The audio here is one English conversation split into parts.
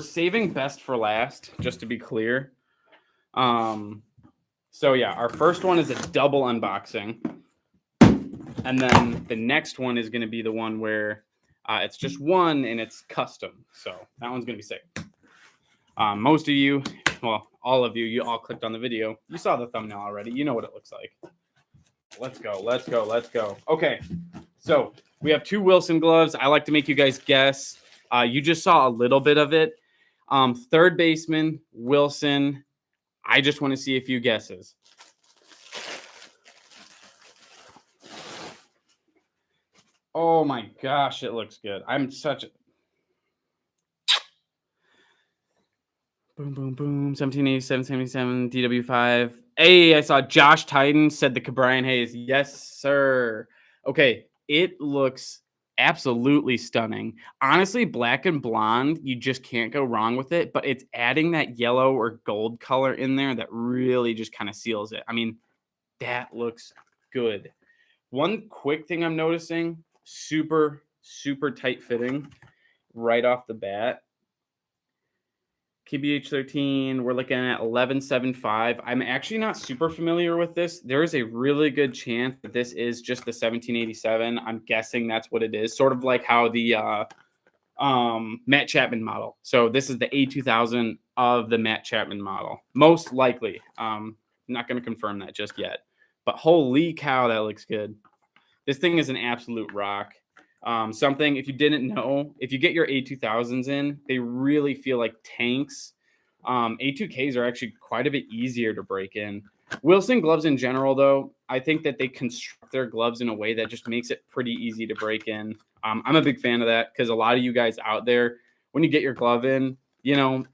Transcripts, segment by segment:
saving best for last, just to be clear. So yeah, our first one is a double unboxing. And then the next one is going to be the one where it's just one and it's custom. So that one's going to be sick. Most of you, well, all of you, you all clicked on the video. You saw the thumbnail already. You know what it looks like. Let's go, let's go, let's go. Okay, so we have 2 Wilson gloves. I like to make you guys guess. You just saw a little bit of it. Third baseman, Wilson. I just want to see a few guesses. Oh my gosh, it looks good. I'm such a... Boom, boom, boom. 1787, 77, DW5. Hey, I saw Josh Titan said the Ke'Bryan Hayes. Yes, sir. Okay, it looks absolutely stunning. Honestly, black and blonde, you just can't go wrong with it, but it's adding that yellow or gold color in there that really just kind of seals it. I mean, that looks good. One quick thing I'm noticing, super tight fitting right off the bat. KBH 13, we're looking at 11.75. I'm actually not super familiar with this. There is a really good chance that this is just the 1787. I'm guessing that's what it is. Sort of like how the Matt Chapman model. So this is the A2000 of the Matt Chapman model. Most likely. Not going to confirm that just yet. But holy cow, that looks good. This thing is an absolute rock. Something, if you didn't know, if you get your A2000s in, they really feel like tanks. A2Ks are actually quite a bit easier to break in. Wilson gloves in general, though, I think that they construct their gloves in a way that just makes it pretty easy to break in. I'm a big fan of that because a lot of you guys out there, when you get your glove in, you know,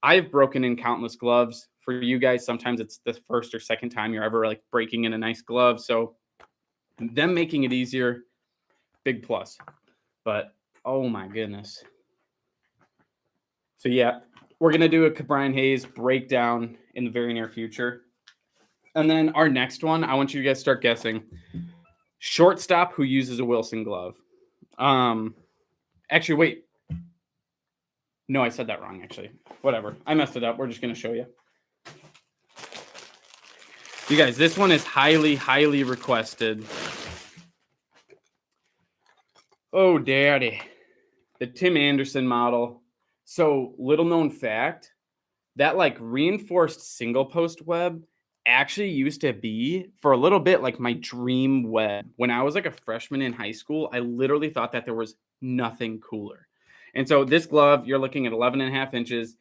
I've broken in countless gloves. For you guys, sometimes it's the first or second time you're ever like breaking in a nice glove. So them making it easier, big plus. But oh my goodness. So yeah, we're gonna do a Ke'Bryan Hayes breakdown in the very near future. And then our next one, I want you guys to start guessing. Shortstop who uses a Wilson glove. Actually, wait. No, I said that wrong, actually. Whatever. I messed it up. We're just gonna show you. You guys, this one is highly requested. Oh, daddy. The Tim Anderson model. So, little known fact, that like reinforced single post web actually used to be for a little bit like my dream web. When I was like a freshman in high school, I literally thought that there was nothing cooler. And so this glove, you're looking at 11.5 inches.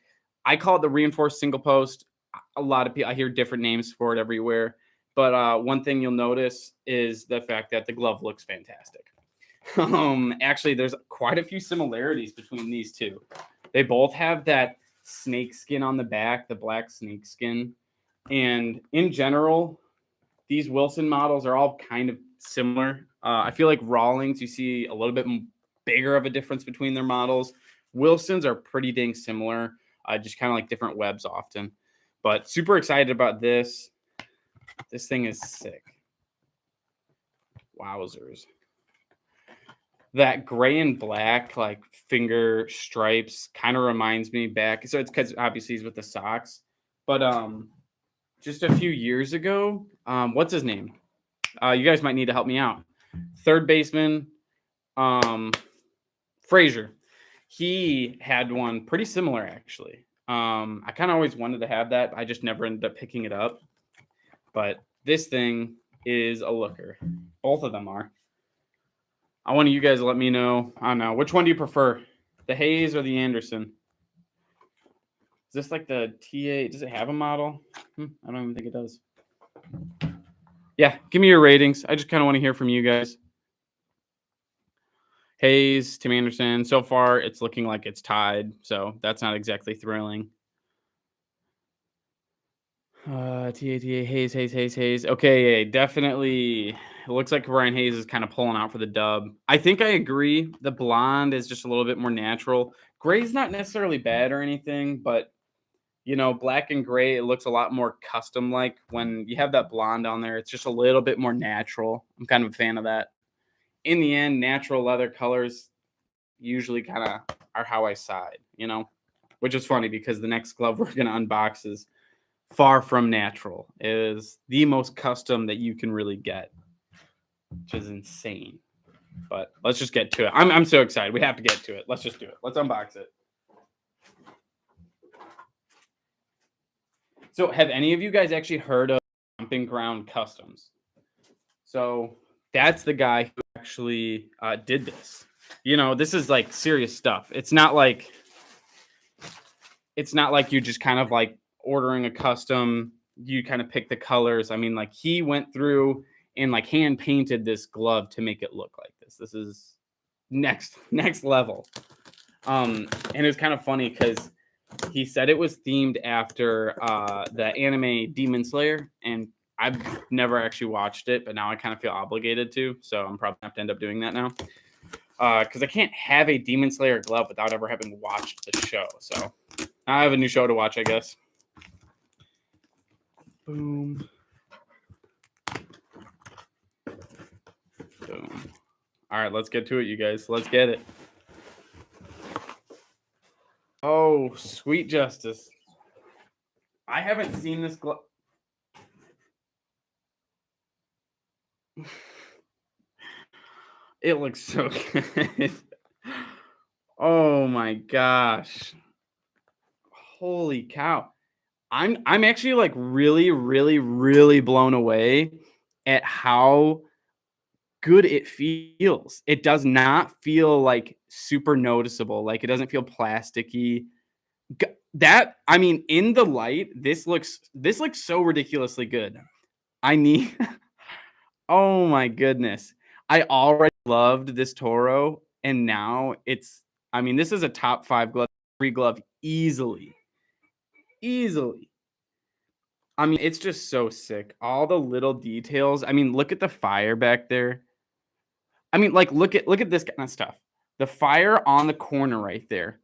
I call it the reinforced single post. A lot of people, I hear different names for it everywhere. But one thing you'll notice is the fact that the glove looks fantastic. Actually, there's quite a few similarities between these two. They both have that snake skin on the back, the black snake skin. And in general, these Wilson models are all kind of similar. I feel like Rawlings, you see a little bit bigger of a difference between their models. Wilsons are pretty dang similar, just kind of like different webs often. But super excited about this. This thing is sick. Wowzers. That gray and black, like finger stripes, kind of reminds me back. So it's because obviously he's with the Sox. But just a few years ago, what's his name? You guys might need to help me out. Third baseman, Frazier. He had one pretty similar, actually. I kind of always wanted to have that. I just never ended up picking it up. But this thing is a looker. Both of them are. I want you guys to let me know. I don't know. Which one do you prefer? The Hayes or the Anderson? Is this like the TA? Does it have a model? I don't even think it does. Yeah, give me your ratings. I just kind of want to hear from you guys. Hayes, Tim Anderson. So far, it's looking like it's tied. So that's not exactly thrilling. Hayes. Okay, definitely. It looks like Ke'Bryan Hayes is kind of pulling out for the dub. I think I agree. The blonde is just a little bit more natural. Gray's not necessarily bad or anything, but you know, black and gray, it looks a lot more custom-like. When you have that blonde on there, it's just a little bit more natural. I'm kind of a fan of that. In the end, natural leather colors usually kind of are how I side, you know, which is funny because the next glove we're going to unbox is far from natural. It is the most custom that you can really get, which is insane. But let's just get to it. I'm so excited. We have to get to it. Let's just do it. Let's unbox it. So have any of you guys actually heard of Stomping Ground Customs? So that's the guy who actually did this. You know, this is like serious stuff. It's not like you just kind of like ordering a custom, you kind of pick the colors. I mean, like he went through and like hand painted this glove to make it look like this. This is next level. And it was kind of funny because he said it was themed after the anime Demon Slayer, and I've never actually watched it, but now I kind of feel obligated to, so I'm probably gonna have to end up doing that now. Because I can't have a Demon Slayer glove without ever having watched the show. So I have a new show to watch, I guess. Boom. Boom. All right, let's get to it, you guys. Let's get it. Oh, sweet justice. I haven't seen this glove. It looks so good. Oh my gosh. Holy cow. I'm actually like really blown away at how good it feels. It does not feel like super noticeable. Like it doesn't feel plasticky. That, I mean, in the light, this looks so ridiculously good. I need Oh my goodness. I already loved this Toro, and now it's, I mean, this is a top 5 glove, free glove easily. Easily. I mean, it's just so sick. All the little details. I mean, look at the fire back there. I mean, like look at this kind of stuff. The fire on the corner right there.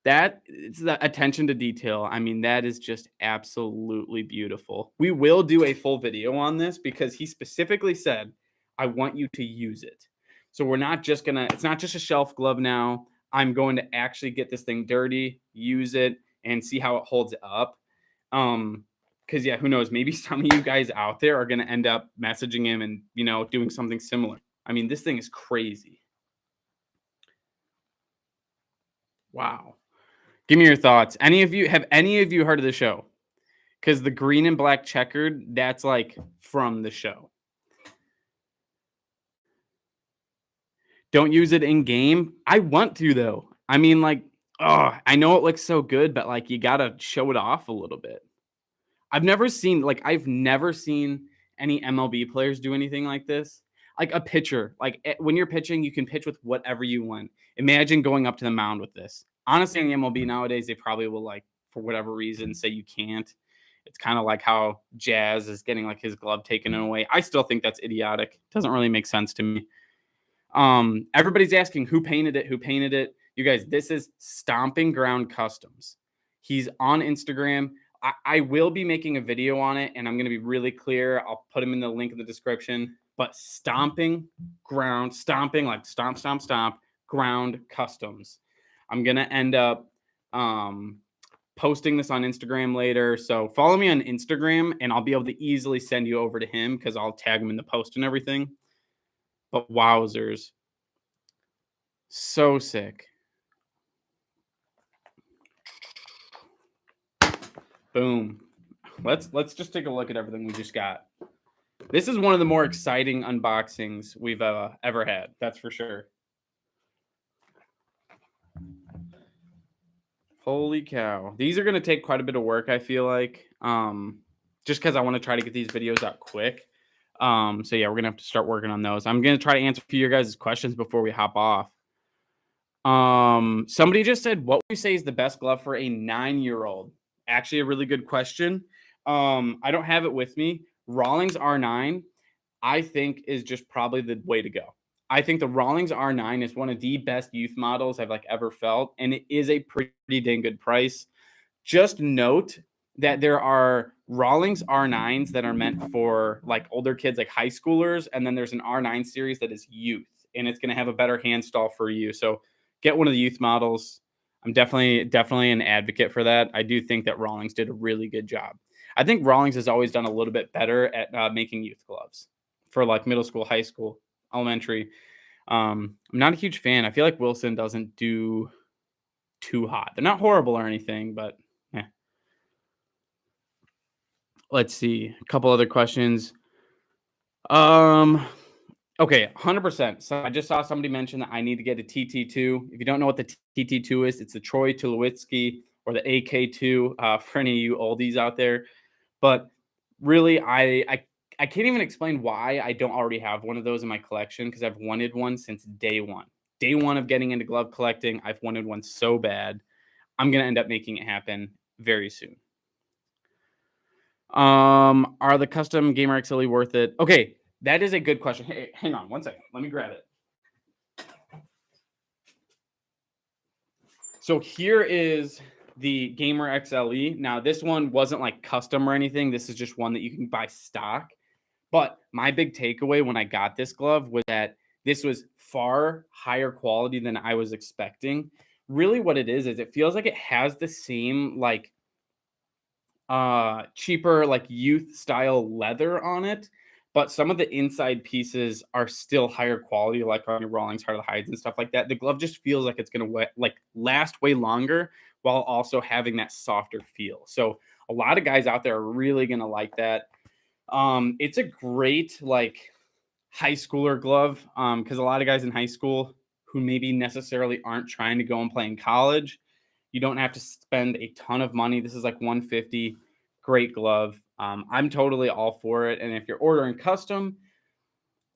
That it's the attention to detail. I mean, that is just absolutely beautiful. We will do a full video on this because he specifically said, I want you to use it. So we're not just gonna, it's not just a shelf glove now. I'm going to actually get this thing dirty, use it, and see how it holds up. Because yeah, who knows? Maybe some of you guys out there are gonna end up messaging him and, you know, doing something similar. I mean, this thing is crazy. Wow. Give me your thoughts. Have any of you heard of the show? Because the green and black checkered, that's like from the show. Don't use it in game. I want to though. I mean, like, oh, I know it looks so good, but like you gotta show it off a little bit. I've never seen any MLB players do anything like this. Like a pitcher, like when you're pitching, you can pitch with whatever you want. Imagine going up to the mound with this. Honestly, in the MLB nowadays, they probably will, like, for whatever reason, say you can't. It's kind of like how Jazz is getting like his glove taken away. I still think that's idiotic. Doesn't really make sense to me. Everybody's asking who painted it. Who painted it? You guys, this is Stomping Ground Customs. He's on Instagram. I will be making a video on it, and I'm going to be really clear. I'll put him in the link in the description. But stomping like stomp, ground customs. I'm going to end up posting this on Instagram later. So follow me on Instagram, and I'll be able to easily send you over to him because I'll tag him in the post and everything. But wowzers. So sick. Boom. Let's just take a look at everything we just got. This is one of the more exciting unboxings we've ever had. That's for sure. Holy cow. These are going to take quite a bit of work, I feel like. Just because I want to try to get these videos out quick. So yeah, we're going to have to start working on those. I'm going to try to answer a few of your guys' questions before we hop off. Somebody just said, what would you say is the best glove for a 9-year-old? Actually, a really good question. I don't have it with me. Rawlings R9, I think, is just probably the way to go. I think the Rawlings R9 is one of the best youth models I've ever felt, and it is a pretty dang good price. Just note that there are Rawlings R9s that are meant for like older kids, like high schoolers, and then there's an R9 series that is youth, and it's going to have a better hand stall for you. So get one of the youth models. I'm definitely an advocate for that. I do think that Rawlings did a really good job. I think Rawlings has always done a little bit better at making youth gloves for like middle school, high school, elementary. I'm not a huge fan. I feel like Wilson doesn't do too hot. They're not horrible or anything, but yeah. Let's see. A couple other questions. Um, okay, 100%. So I just saw somebody mention that I need to get a TT2. If you don't know what the TT2 is, it's the Troy Tulowitzki or the AK2 for any of you oldies out there. But really, I can't even explain why I don't already have one of those in my collection because I've wanted one since day one. Day one of getting into glove collecting, I've wanted one so bad. I'm gonna end up making it happen very soon. Are the custom Gamer XLE worth it? Okay, that is a good question. Hey, hang on one second. Let me grab it. So here is the Gamer XLE. Now, this one wasn't like custom or anything. This is just one that you can buy stock. But my big takeaway when I got this glove was that this was far higher quality than I was expecting. Really, what it is it feels like it has the same like cheaper like youth style leather on it, but some of the inside pieces are still higher quality, like on your Rawlings Heart of the Hides and stuff like that. The glove just feels like it's gonna like last way longer while also having that softer feel. So a lot of guys out there are really gonna like that. It's a great like high schooler glove because a lot of guys in high school who maybe necessarily aren't trying to go and play in college, you don't have to spend a ton of money. This is like 150. Great glove. I'm totally all for it. And if you're ordering custom,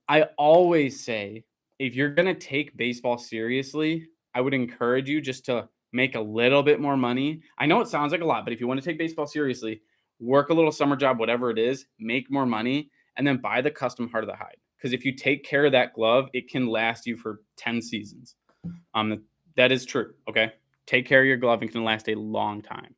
I always say if you're going to take baseball seriously, I would encourage you just to make a little bit more money. I know it sounds like a lot, but if you want to take baseball seriously, work a little summer job, whatever it is, make more money, and then buy the custom Heart of the Hide. Because if you take care of that glove, it can last you for 10 seasons. That is true. Okay. Take care of your glove and can last a long time.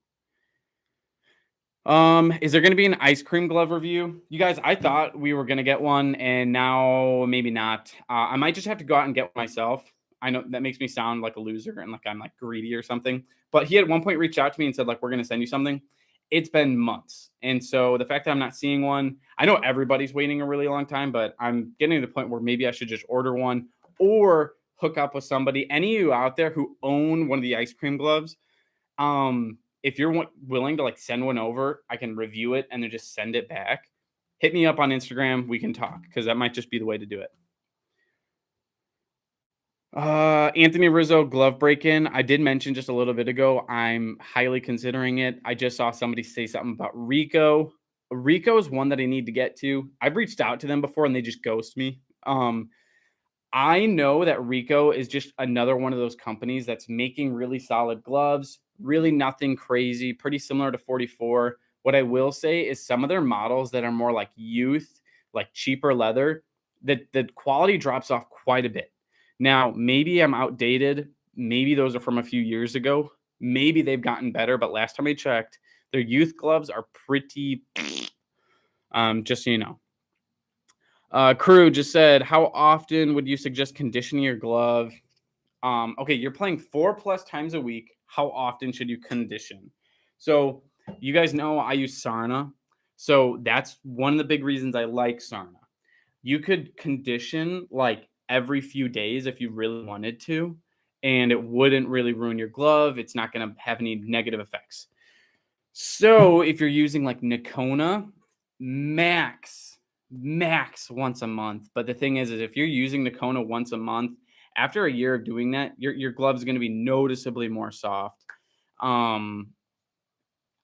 Is there gonna be an ice cream glove review? You guys, I thought we were gonna get one, and now maybe not. I might just have to go out and get one myself. I know that makes me sound like a loser and like I'm like greedy or something. But he at one point reached out to me and said, like, we're gonna send you something. It's been months. And so the fact that I'm not seeing one, I know everybody's waiting a really long time, but I'm getting to the point where maybe I should just order one or hook up with somebody. Any of you out there who own one of the ice cream gloves, if you're willing to like send one over, I can review it and then just send it back. Hit me up on Instagram. We can talk because that might just be the way to do it. Anthony Rizzo glove break in. I did mention just a little bit ago. I'm highly considering it. I just saw somebody say something about Rico. Rico is one that I need to get to. I've reached out to them before and they just ghost me. I know that Rico is just another one of those companies that's making really solid gloves, really nothing crazy, pretty similar to 44. What I will say is some of their models that are more like youth, like cheaper leather, that the quality drops off quite a bit. Now, maybe I'm outdated. Maybe those are from a few years ago. Maybe they've gotten better, but last time I checked, their youth gloves are pretty just so you know. Crew just said, how often would you suggest conditioning your glove? Okay, you're playing 4+ times a week. How often should you condition? So you guys know I use Sarna. So that's one of the big reasons I like Sarna. You could condition like every few days if you really wanted to, and it wouldn't really ruin your glove. It's not going to have any negative effects. So if you're using like Nakona, max once a month. But the thing is if you're using Nakona once a month, after a year of doing that, your glove is going to be noticeably more soft. I'm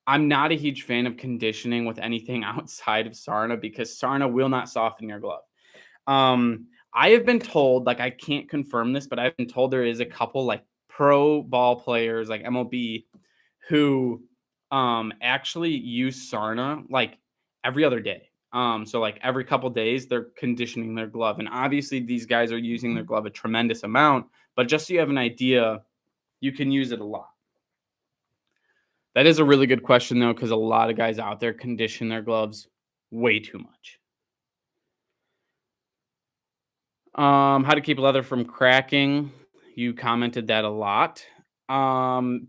not a huge fan of conditioning with anything outside of Sarna because Sarna will not soften your glove. I have been told, like I can't confirm this, but I've been told there is a couple like pro ball players like MLB who actually use Sarna like every other day. So like every couple days they're conditioning their glove. And obviously these guys are using their glove a tremendous amount, but just so you have an idea, you can use it a lot. That is a really good question though, because a lot of guys out there condition their gloves way too much. How to keep leather from cracking. You commented that a lot.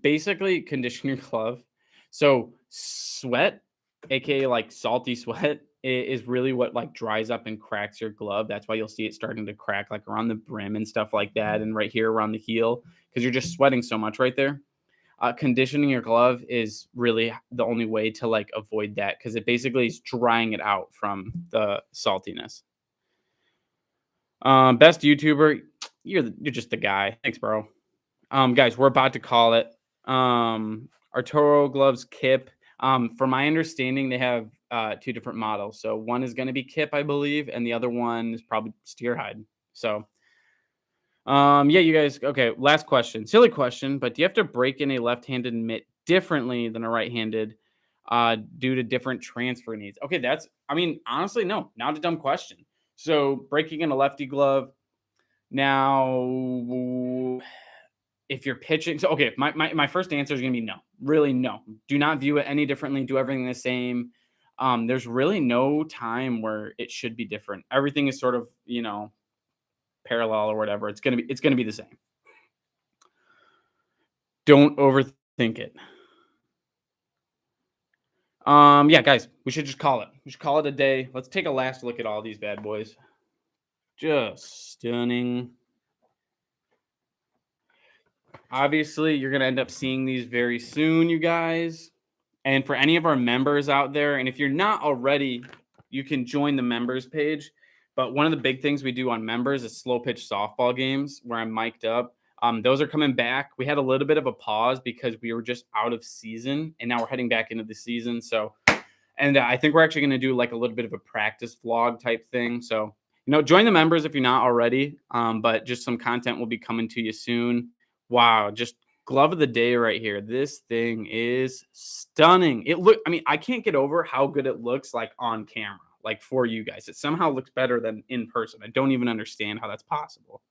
Basically condition your glove. So sweat, aka like salty sweat, is really what like dries up and cracks your glove. That's why you'll see it starting to crack like around the brim and stuff like that, and right here around the heel, because you're just sweating so much right there. Conditioning your glove is really the only way to like avoid that because it basically is drying it out from the saltiness. Best YouTuber, you're just the guy. Thanks, bro. Guys, we're about to call it. Arturo Gloves Kip. From my understanding, they have two different models. So one is going to be Kip, I believe, and the other one is probably Steerhide. So, yeah, you guys. Okay, last question. Silly question, but do you have to break in a left-handed mitt differently than a right-handed due to different transfer needs? Okay, I mean, honestly, no, not a dumb question. So breaking in a lefty glove now. If you're pitching, so okay, my first answer is gonna be no. Really, no. Do not view it any differently. Do everything the same. There's really no time where it should be different. Everything is sort of, parallel or whatever. It's gonna be the same. Don't overthink it. Yeah, guys, we should just call it. We should call it a day. Let's take a last look at all these bad boys. Just stunning. Obviously, you're gonna end up seeing these very soon, you guys. And for any of our members out there, and if you're not already, you can join the members page. But one of the big things we do on members is slow pitch softball games where I'm mic'd up. Those are coming back. We had a little bit of a pause because we were just out of season, and now we're heading back into the season. So, and I think we're actually going to do like a little bit of a practice vlog type thing. So, join the members if you're not already. But just some content will be coming to you soon. Wow, just glove of the day right here. This thing is stunning. I mean, I can't get over how good it looks like on camera, like for you guys. It somehow looks better than in person. I don't even understand how that's possible.